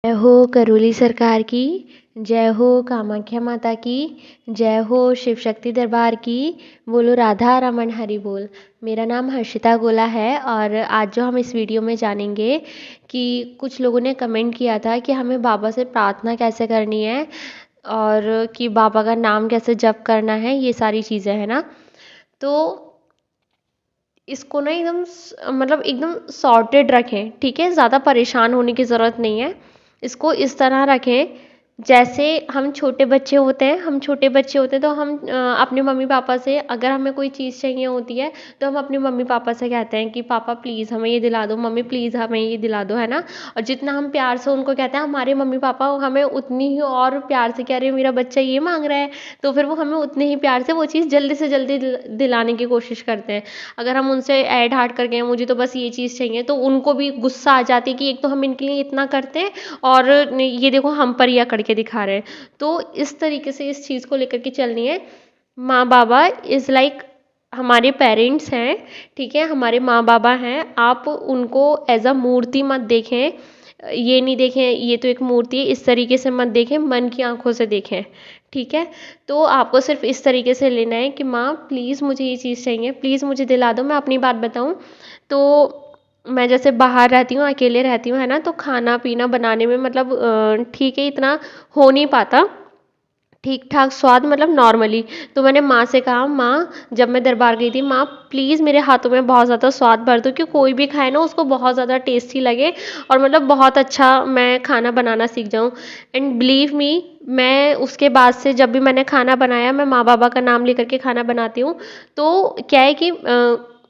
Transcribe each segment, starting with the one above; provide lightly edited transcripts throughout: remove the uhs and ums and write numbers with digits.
जय हो करौली सरकार की, जय हो कामाख्या माता की, जय हो शिव शक्ति दरबार की, बोलो राधा रमन हरि बोल। मेरा नाम हर्षिता गोला है और आज जो हम इस वीडियो में जानेंगे कि कुछ लोगों ने कमेंट किया था कि हमें बाबा से प्रार्थना कैसे करनी है और कि बाबा का नाम कैसे जप करना है, ये सारी चीज़ें हैं ना। तो इसको ना मतलब एकदम सॉर्टेड रखें, ठीक है। ज़्यादा परेशान होने की ज़रूरत नहीं है। इसको इस तरह रखें जैसे हम छोटे बच्चे होते हैं, तो हम अपने मम्मी पापा से अगर हमें कोई चीज़ चाहिए होती है तो हम अपने मम्मी पापा से कहते हैं कि पापा प्लीज़ हमें ये दिला दो, मम्मी प्लीज़ हमें ये दिला दो, है ना। और जितना हम प्यार से उनको कहते हैं, हमारे मम्मी पापा हमें उतनी ही और प्यार से कह रहे हैं मेरा बच्चा ये मांग रहा है, तो फिर वो हमें उतने ही प्यार से वो चीज़ जल्दी से जल्दी दिलाने की कोशिश करते हैं। अगर हम उनसे ऐड हार्ट करके हैं मुझे तो बस ये चीज़ चाहिए, तो उनको भी गुस्सा आ जाती है कि एक तो हम इनके लिए इतना करते हैं और ये देखो हम पर या करके दिखा रहे हैं। तो इस तरीके से इस चीज़ को लेकर के चलनी है। माँ बाबा इज़ लाइक हमारे पेरेंट्स हैं, ठीक है, हमारे माँ बाबा हैं। आप उनको एज अ मूर्ति मत देखें, ये नहीं देखें ये तो एक मूर्ति है, इस तरीके से मत देखें, मन की आंखों से देखें, ठीक है। तो आपको सिर्फ इस तरीके से लेना है कि माँ प्लीज़ मुझे ये चीज़ चाहिए, प्लीज़ मुझे दिला दो। मैं अपनी बात बताऊँ तो मैं जैसे बाहर रहती हूँ, अकेले रहती हूँ, है ना, तो खाना पीना बनाने में मतलब ठीक है इतना हो नहीं पाता, ठीक ठाक स्वाद मतलब नॉर्मली। तो मैंने माँ से कहा माँ, जब मैं दरबार गई थी, माँ प्लीज़ मेरे हाथों में बहुत ज़्यादा स्वाद भर दो कि कोई भी खाए ना उसको बहुत ज़्यादा टेस्टी लगे और मतलब बहुत अच्छा मैं खाना बनाना सीख जाऊँ। एंड बिलीव मी, मैं उसके बाद से जब भी मैंने खाना बनाया मैं माँ बाबा का नाम लेकर के खाना बनाती हूँ। तो क्या है कि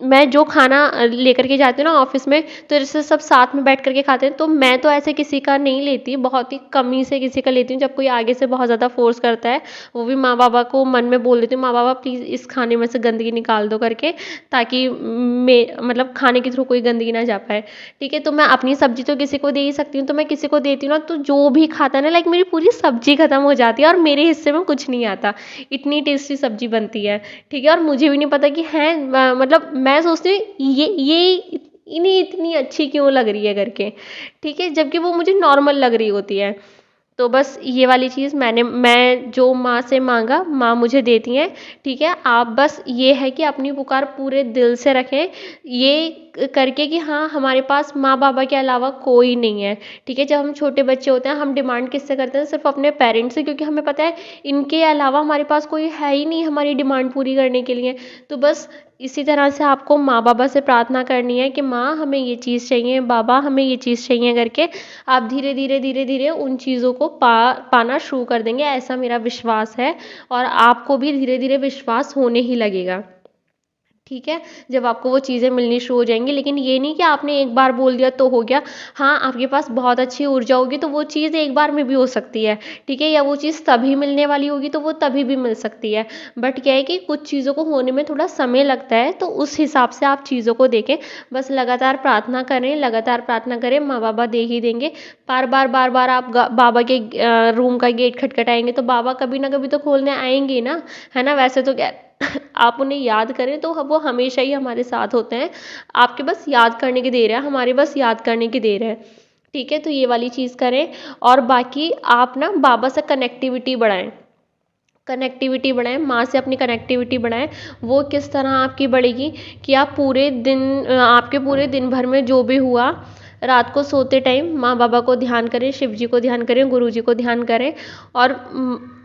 मैं जो खाना लेकर के जाती हूँ ना ऑफिस में, तो जैसे सब साथ में बैठ करके खाते हैं, तो मैं तो ऐसे किसी का नहीं लेती, बहुत ही कम ही से किसी का लेती हूँ। जब कोई आगे से बहुत ज़्यादा फोर्स करता है, वो भी माँ बाबा को मन में बोल देती हूँ माँ बाबा प्लीज़ इस खाने में से गंदगी निकाल दो करके, ताकि मैं मतलब खाने के थ्रू कोई गंदगी ना जा पाए, ठीक है। तो मैं अपनी सब्जी तो किसी को दे ही सकती हूँ, तो मैं किसी को देती हूँ ना, तो जो भी खाता है ना, लाइक मेरी पूरी सब्जी खत्म हो जाती है और मेरे हिस्से में कुछ नहीं आता, इतनी टेस्टी सब्जी बनती है, ठीक है। और मुझे भी नहीं पता कि है मतलब मैं सोचती हूँ ये इन्हें इतनी अच्छी क्यों लग रही है करके, ठीक है, जबकि वो मुझे नॉर्मल लग रही होती है। तो बस ये वाली चीज़ मैं जो माँ से मांगा माँ मुझे देती हैं, ठीक है। आप बस ये है कि अपनी पुकार पूरे दिल से रखें, ये करके कि हाँ हमारे पास माँ बाबा के अलावा कोई नहीं है, ठीक है। जब हम छोटे बच्चे होते हैं हम डिमांड किससे करते हैं, सिर्फ अपने पेरेंट्स से, क्योंकि हमें पता है इनके अलावा हमारे पास कोई है ही नहीं हमारी डिमांड पूरी करने के लिए। तो बस इसी तरह से आपको माँ बाबा से प्रार्थना करनी है कि माँ हमें ये चीज़ चाहिए, बाबा हमें ये चीज़ चाहिए करके आप धीरे धीरे धीरे धीरे उन चीज़ों को पाना शुरू कर देंगे, ऐसा मेरा विश्वास है। और आपको भी धीरे धीरे विश्वास होने ही लगेगा, ठीक है, जब आपको वो चीज़ें मिलनी शुरू हो जाएंगी। लेकिन ये नहीं कि आपने एक बार बोल दिया तो हो गया। हाँ, आपके पास बहुत अच्छी ऊर्जा होगी तो वो चीज़ एक बार में भी हो सकती है, ठीक है, या वो चीज़ तभी मिलने वाली होगी तो वो तभी भी मिल सकती है। बट क्या है कि कुछ चीज़ों को होने में थोड़ा समय लगता है, तो उस हिसाब से आप चीज़ों को देखें। बस लगातार प्रार्थना करें, लगातार प्रार्थना करें, माँ बाबा दे ही देंगे। बार बार आप बाबा के रूम का गेट खटखटाएंगे तो बाबा कभी ना कभी तो खोलने आएंगे ही ना, है ना। वैसे तो क्या आप उन्हें याद करें तो वो हमेशा ही हमारे साथ होते हैं। आपके बस याद करने की देर है, हमारे बस याद करने की देर है, ठीक है। तो ये वाली चीज़ करें। और बाकी आप ना बाबा से कनेक्टिविटी बढ़ाएं, माँ से अपनी कनेक्टिविटी बढ़ाएं। वो किस तरह आपकी बढ़ेगी कि आप पूरे दिन आपके पूरे दिन भर में जो भी हुआ, रात को सोते टाइम माँ बाबा को ध्यान करें, शिव जी को ध्यान करें, गुरु जी को ध्यान करें और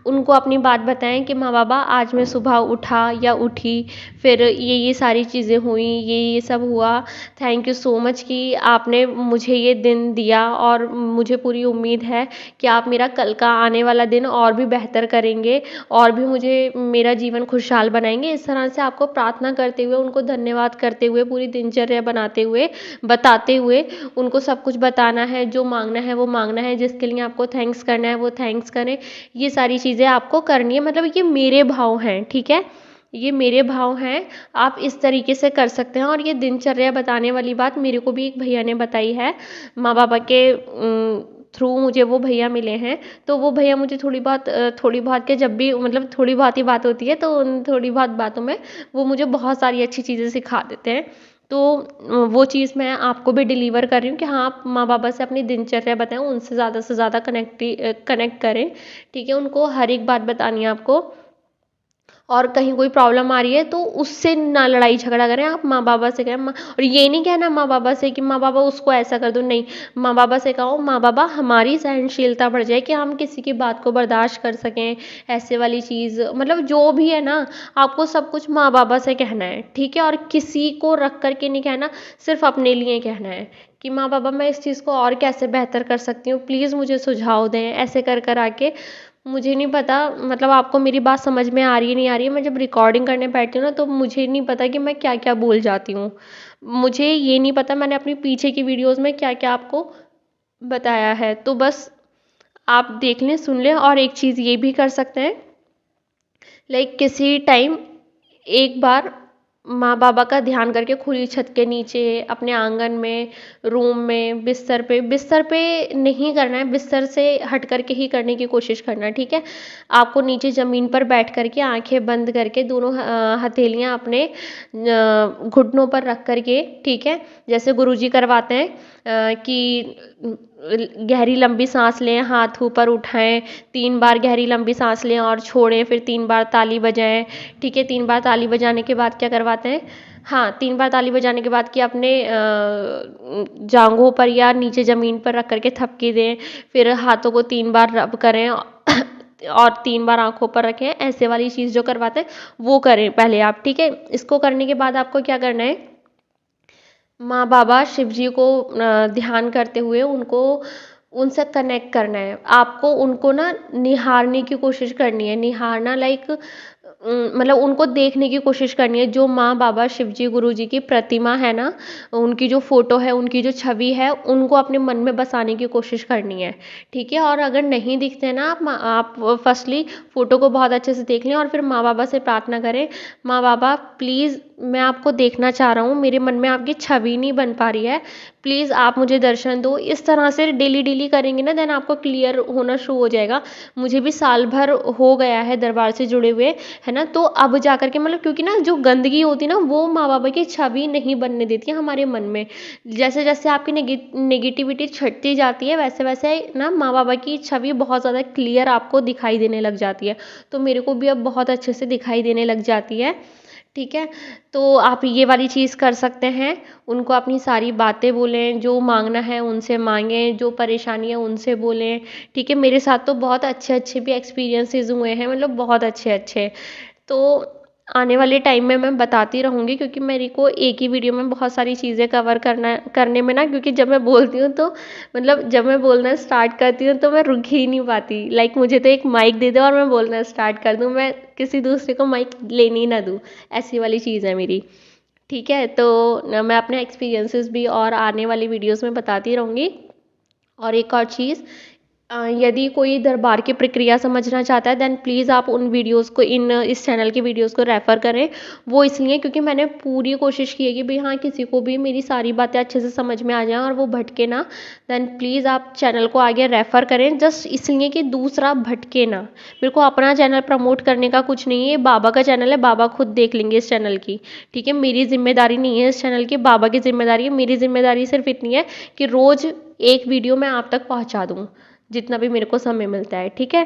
उनको अपनी बात बताएं कि माँ बाबा आज मैं सुबह उठा या उठी, फिर ये सारी चीज़ें हुई, ये सब हुआ, थैंक यू सो मच कि आपने मुझे ये दिन दिया और मुझे पूरी उम्मीद है कि आप मेरा कल का आने वाला दिन और भी बेहतर करेंगे और भी मुझे मेरा जीवन खुशहाल बनाएंगे। इस तरह से आपको प्रार्थना करते हुए, उनको धन्यवाद करते हुए, पूरी दिनचर्या बनाते हुए, बताते हुए उनको सब कुछ बताना है, जो मांगना है वो मांगना है, जिसके लिए आपको थैंक्स करना है वो थैंक्स करें। ये सारी चीज़ें आपको करनी है, मतलब ये मेरे भाव हैं, ठीक है, ये मेरे भाव हैं, आप इस तरीके से कर सकते हैं। और ये दिनचर्या बताने वाली बात मेरे को भी एक भैया ने बताई है, माँ बाबा के थ्रू मुझे वो भैया मिले हैं। तो वो भैया मुझे थोड़ी बहुत के जब भी मतलब थोड़ी बहुत ही बात होती है तो उन थोड़ी बहुत बातों में वो मुझे बहुत सारी अच्छी चीज़ें सिखा देते हैं। तो वो चीज़ मैं आपको भी डिलीवर कर रही हूँ कि हाँ, आप माँ बाबा से अपनी दिनचर्या बताएं, उनसे ज़्यादा से ज़्यादा कनेक्ट करें, ठीक है। उनको हर एक बात बतानी है आपको, और कहीं कोई प्रॉब्लम आ रही है तो उससे ना लड़ाई झगड़ा करें, आप माँ बाबा से कहें। और ये नहीं कहना माँ बाबा से कि माँ बाबा उसको ऐसा कर दो, नहीं, माँ बाबा से कहो माँ बाबा हमारी सहनशीलता बढ़ जाए कि हम किसी की बात को बर्दाश्त कर सकें, ऐसे वाली चीज़, मतलब जो भी है ना, आपको सब कुछ माँ बाबा से कहना है, ठीक है। और किसी को रख करके नहीं कहना, सिर्फ अपने लिए कहना है कि माँ बाबा मैं इस चीज़ को और कैसे बेहतर कर सकती हूँ, प्लीज़ मुझे सुझाव दें, ऐसे कर आके। मुझे नहीं पता, मतलब आपको मेरी बात समझ में आ रही है नहीं आ रही है, मैं जब रिकॉर्डिंग करने बैठती हूँ ना तो मुझे नहीं पता कि मैं क्या क्या बोल जाती हूँ। मुझे ये नहीं पता मैंने अपनी पीछे की वीडियोस में क्या क्या आपको बताया है। तो बस आप देख लें, सुन लें। और एक चीज़ ये भी कर सकते हैं, लाइक किसी टाइम एक बार माँ बाबा का ध्यान करके खुली छत के नीचे, अपने आंगन में, रूम में, बिस्तर पे नहीं करना है, बिस्तर से हट करके ही करने की कोशिश करना है, ठीक है। आपको नीचे ज़मीन पर बैठ करके आंखें बंद करके दोनों हथेलियाँ अपने घुटनों पर रख करके, ठीक है, जैसे गुरुजी करवाते हैं कि गहरी लंबी सांस लें, हाथ ऊपर उठाएं, 3 बार गहरी लंबी सांस लें और छोड़ें, फिर 3 बार ताली बजाएं, ठीक है। 3 बार ताली बजाने के बाद क्या करवाते हैं, हाँ, 3 बार ताली बजाने के बाद कि अपने जांघों पर या नीचे ज़मीन पर रख करके थपकी दें, फिर हाथों को 3 बार रब करें और 3 बार आंखों पर रखें। ऐसे वाली चीज़ जो करवाते हैं वो करें पहले आप, ठीक है। इसको करने के बाद आपको क्या करना है, माँ बाबा शिव जी को ध्यान करते हुए उनको उनसे कनेक्ट करना है आपको। उनको ना निहारने की कोशिश करनी है, निहारना लाइक मतलब उनको देखने की कोशिश करनी है। जो माँ बाबा शिव जी गुरु जी की प्रतिमा है ना, उनकी जो फोटो है, उनकी जो छवि है, उनको अपने मन में बसाने की कोशिश करनी है, ठीक है। और अगर नहीं दिखते ना आप फर्स्टली फोटो को बहुत अच्छे से देख लें और फिर माँ बाबा से प्रार्थना करें, माँ बाबा प्लीज़ मैं आपको देखना चाह रहा हूँ, मेरे मन में आपकी छवि नहीं बन पा रही है, प्लीज़ आप मुझे दर्शन दो। इस तरह से डेली करेंगे ना, देन आपको क्लियर होना शुरू हो जाएगा। मुझे भी साल भर हो गया है दरबार से जुड़े हुए, है ना। तो अब जा कर के मतलब, क्योंकि ना जो गंदगी होती है ना वो माँ बाबा की छवि नहीं बनने देती है हमारे मन में। जैसे जैसे आपकी नेगेटिविटी छटती जाती है, वैसे वैसे ना माँ बाबा की छवि बहुत ज़्यादा क्लियर आपको दिखाई देने लग जाती है। तो मेरे को भी अब बहुत अच्छे से दिखाई देने लग जाती है, ठीक है। तो आप ये वाली चीज़ कर सकते हैं, उनको अपनी सारी बातें बोलें, जो मांगना है उनसे मांगें, जो परेशानी है उनसे बोलें, ठीक है। मेरे साथ तो बहुत अच्छे अच्छे भी एक्सपीरियंसेस हुए हैं, मतलब बहुत अच्छे अच्छे। तो आने वाले टाइम में मैं बताती रहूँगी, क्योंकि मेरे को एक ही वीडियो में बहुत सारी चीज़ें कवर करने में ना, क्योंकि जब मैं बोलती हूँ तो मतलब जब मैं बोलना स्टार्ट करती हूँ तो मैं रुक ही नहीं पाती। लाइक मुझे तो एक माइक दे दो और मैं बोलना स्टार्ट कर दूँ, मैं किसी दूसरे को माइक लेने ही ना दूँ, ऐसी वाली चीज़ है मेरी, ठीक है। तो मैं अपने एक्सपीरियंसेस भी और आने वाली वीडियोस में बताती रहूँगी। और एक और चीज़, यदि कोई दरबार की प्रक्रिया समझना चाहता है, देन प्लीज़ आप उन वीडियोस को इस चैनल की वीडियोस को रेफ़र करें। वो इसलिए क्योंकि मैंने पूरी कोशिश की है कि भाई हाँ, किसी को भी मेरी सारी बातें अच्छे से समझ में आ जाएं और वो भटके ना। देन प्लीज़ आप चैनल को आगे रेफ़र करें, जस्ट इसलिए कि दूसरा भटके ना। मेरे को अपना चैनल प्रमोट करने का कुछ नहीं है, बाबा का चैनल है, बाबा खुद देख लेंगे इस चैनल की, ठीक है। मेरी जिम्मेदारी नहीं है इस चैनल की, बाबा की जिम्मेदारी है। मेरी जिम्मेदारी सिर्फ इतनी है कि रोज़ एक वीडियो मैं आप तक पहुँचा दूँ, जितना भी मेरे को समय मिलता है, ठीक है।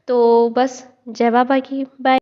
तो बस जय बाबा की, बाय।